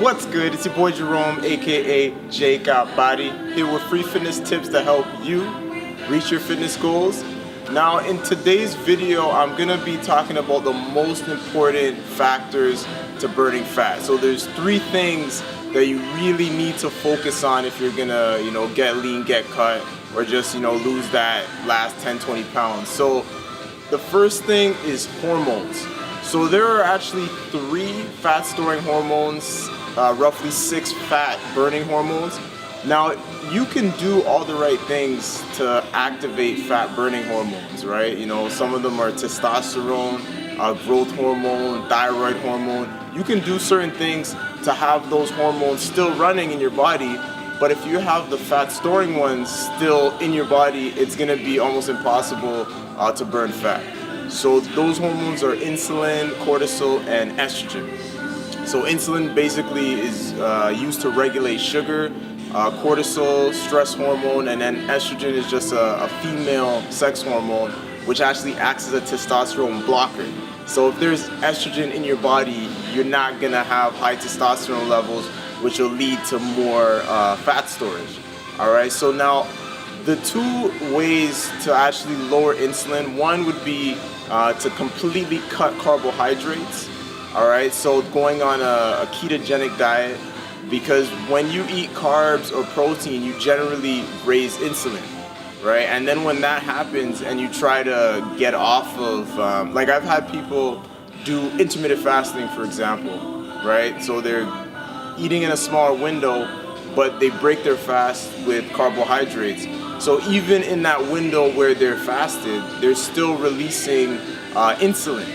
What's good? It's your boy Jerome, aka J Got Body, here with free fitness tips to help you reach your fitness goals. Now, in today's video, I'm gonna be talking about the most important factors to burning fat. So there's three things that you really need to focus on if you're gonna, get lean, get cut, or just, lose that last 10-20 pounds. So the first thing is hormones. So there are actually 3 fat storing hormones, roughly 6 fat burning hormones. Now, you can do all the right things to activate fat burning hormones, right? Some of them are testosterone, growth hormone, thyroid hormone. You can do certain things to have those hormones still running in your body, but if you have the fat storing ones still in your body, it's gonna be almost impossible to burn fat. So those hormones are insulin, cortisol, and estrogen. So insulin basically is used to regulate sugar, cortisol, stress hormone, and then estrogen is just a female sex hormone, which actually acts as a testosterone blocker. So if there's estrogen in your body, you're not gonna have high testosterone levels, which will lead to more fat storage. All right, so now the 2 ways to actually lower insulin, one would be to completely cut carbohydrates. All right, so going on a ketogenic diet, because when you eat carbs or protein, you generally raise insulin, right? And then when that happens and you try to get off of, like I've had people do intermittent fasting, for example, right? So they're eating in a smaller window, but they break their fast with carbohydrates. So even in that window where they're fasted, they're still releasing insulin.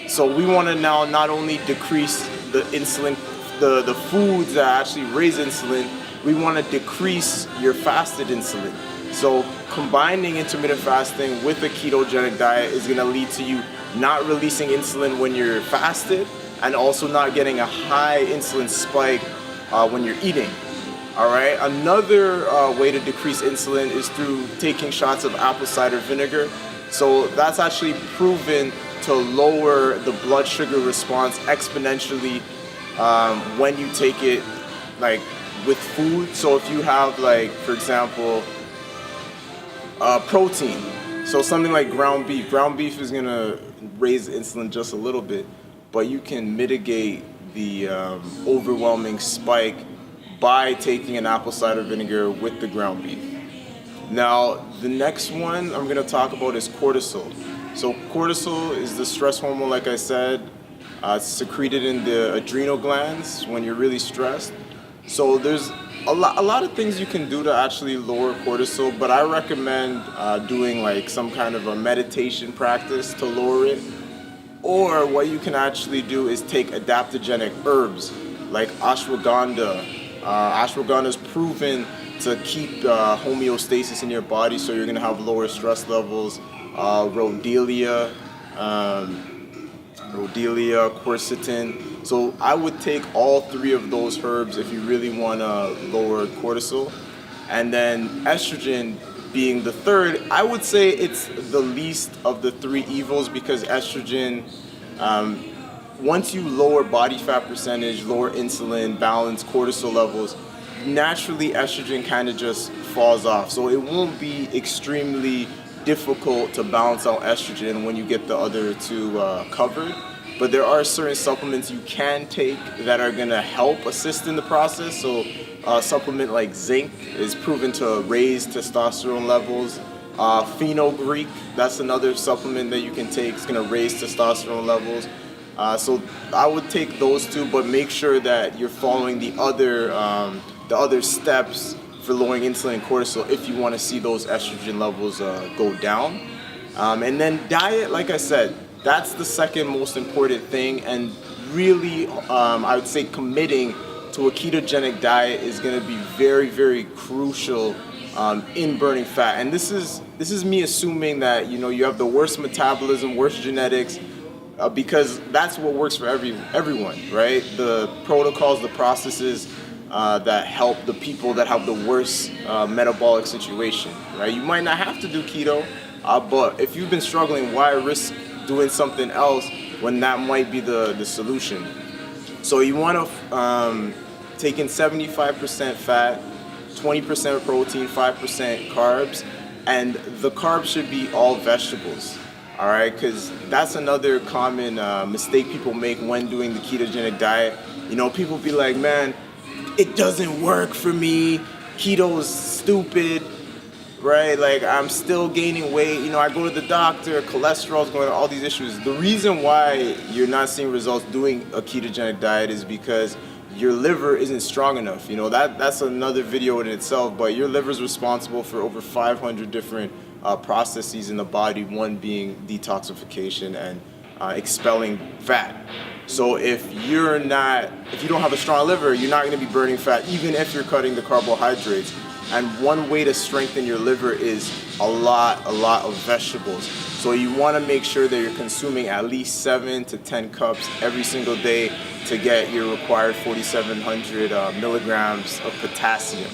So we want to now not only decrease the insulin, the foods that actually raise insulin, we want to decrease your fasted insulin. So combining intermittent fasting with a ketogenic diet is going to lead to you not releasing insulin when you're fasted and also not getting a high insulin spike when you're eating. All right. Another way to decrease insulin is through taking shots of apple cider vinegar. So that's actually proven to lower the blood sugar response exponentially when you take it like with food. So if you have, like, for example, protein, so something like ground beef is gonna raise insulin just a little bit, but you can mitigate the overwhelming spike by taking an apple cider vinegar with the ground beef. Now, the next one I'm gonna talk about is cortisol. So cortisol is the stress hormone, like I said. It's secreted in the adrenal glands when you're really stressed. So there's a lot of things you can do to actually lower cortisol, but I recommend doing like some kind of a meditation practice to lower it. Or what you can actually do is take adaptogenic herbs like ashwagandha. Ashwagandha is proven to keep homeostasis in your body, so you're gonna have lower stress levels. Rhodiola, quercetin. So I would take all 3 of those herbs if you really want to lower cortisol. And then estrogen being the third, I would say it's the least of the 3 evils, because estrogen, once you lower body fat percentage, lower insulin, balance cortisol levels, naturally estrogen kind of just falls off. So it won't be extremely difficult to balance out estrogen when you get the other 2 covered. But there are certain supplements you can take that are gonna help assist in the process. So a supplement like zinc is proven to raise testosterone levels. Fenugreek, that's another supplement that you can take. It's gonna raise testosterone levels. So I would take those 2, but make sure that you're following the other steps for lowering insulin and cortisol if you want to see those estrogen levels go down. And then diet, like I said, that's the second most important thing, and really I would say committing to a ketogenic diet is going to be very, very crucial in burning fat. And this is me assuming that you have the worst metabolism, worst genetics, because that's what works for everyone, right? The protocols, the processes that help the people that have the worst metabolic situation, right? You might not have to do keto, but if you've been struggling, why risk doing something else when that might be the solution? So you want to taking 75% fat, 20% protein, 5% carbs, and the carbs should be all vegetables. All right, because that's another common mistake people make when doing the ketogenic diet. You know, people be like, man, it doesn't work for me. Keto is stupid, right? Like, I'm still gaining weight. You know, I go to the doctor, cholesterol's going on, all these issues. The reason why you're not seeing results doing a ketogenic diet is because your liver isn't strong enough. You know, that's another video in itself, but your liver is responsible for over 500 different processes in the body, one being detoxification and expelling fat. So if you don't have a strong liver, you're not going to be burning fat, even if you're cutting the carbohydrates. And one way to strengthen your liver is a lot of vegetables. So you want to make sure that you're consuming at least 7 to 10 cups every single day to get your required 4,700 milligrams of potassium.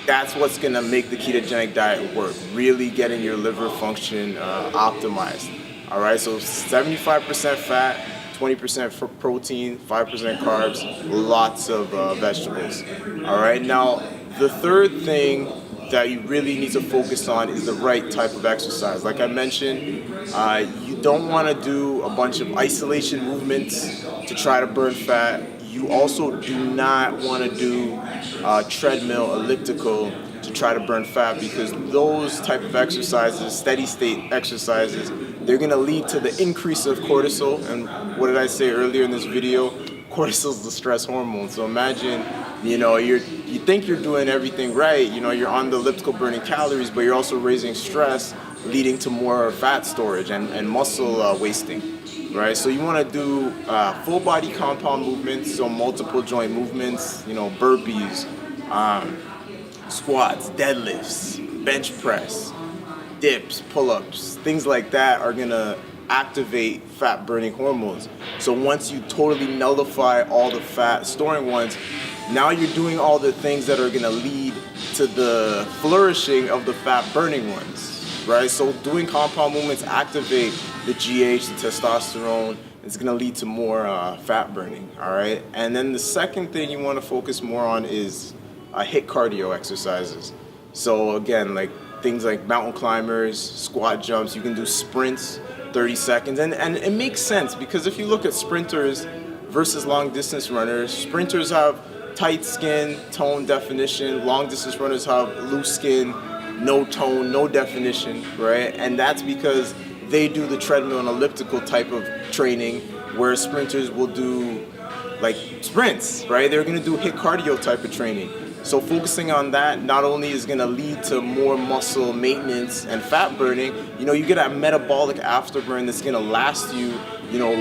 That's what's going to make the ketogenic diet work, really getting your liver function optimized. All right, so 75% fat, 20% protein, 5% carbs, lots of vegetables. All right, now the third thing that you really need to focus on is the right type of exercise. Like I mentioned, you don't want to do a bunch of isolation movements to try to burn fat. You also do not want to do treadmill, elliptical to try to burn fat, because those type of exercises, steady state exercises, they're going to lead to the increase of cortisol. And what did I say earlier in this video? Cortisol is the stress hormone. So imagine, you know, you think you're doing everything right, you know, you're on the elliptical burning calories, but you're also raising stress, leading to more fat storage and muscle wasting, right? So you want to do full body compound movements, so multiple joint movements, you know, burpees, squats, deadlifts, bench press, dips, pull-ups, things like that are gonna activate fat burning hormones. So once you totally nullify all the fat storing ones, now you're doing all the things that are gonna lead to the flourishing of the fat burning ones, right? So doing compound movements activate the GH, the testosterone. It's gonna lead to more fat burning, all right? And then the second thing you wanna focus more on is HIIT cardio exercises. So again, like things like mountain climbers, squat jumps, you can do sprints, 30 seconds. And it makes sense, because if you look at sprinters versus long distance runners, sprinters have tight skin, tone definition. Long distance runners have loose skin, no tone, no definition, right? And that's because they do the treadmill and elliptical type of training, where sprinters will do like sprints, right? They're gonna do HIIT cardio type of training. So focusing on that not only is going to lead to more muscle maintenance and fat burning, you know, you get a metabolic afterburn that's going to last you, you know,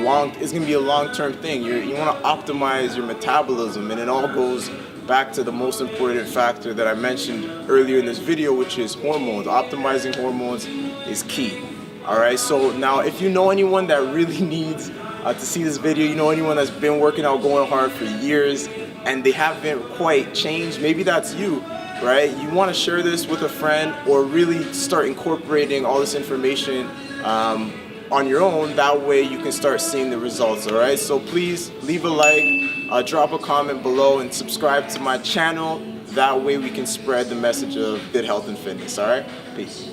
it's going to be a long-term thing. You want to optimize your metabolism, and it all goes back to the most important factor that I mentioned earlier in this video, which is hormones. Optimizing hormones is key. All right, so now if you know anyone that really needs to see this video, you know anyone that's been working out, going hard for years, and they haven't quite changed, maybe that's you, right? You want to share this with a friend, or really start incorporating all this information on your own. That way you can start seeing the results, all right? So please leave a like, drop a comment below, and subscribe to my channel. That way we can spread the message of good health and fitness, all right? Peace.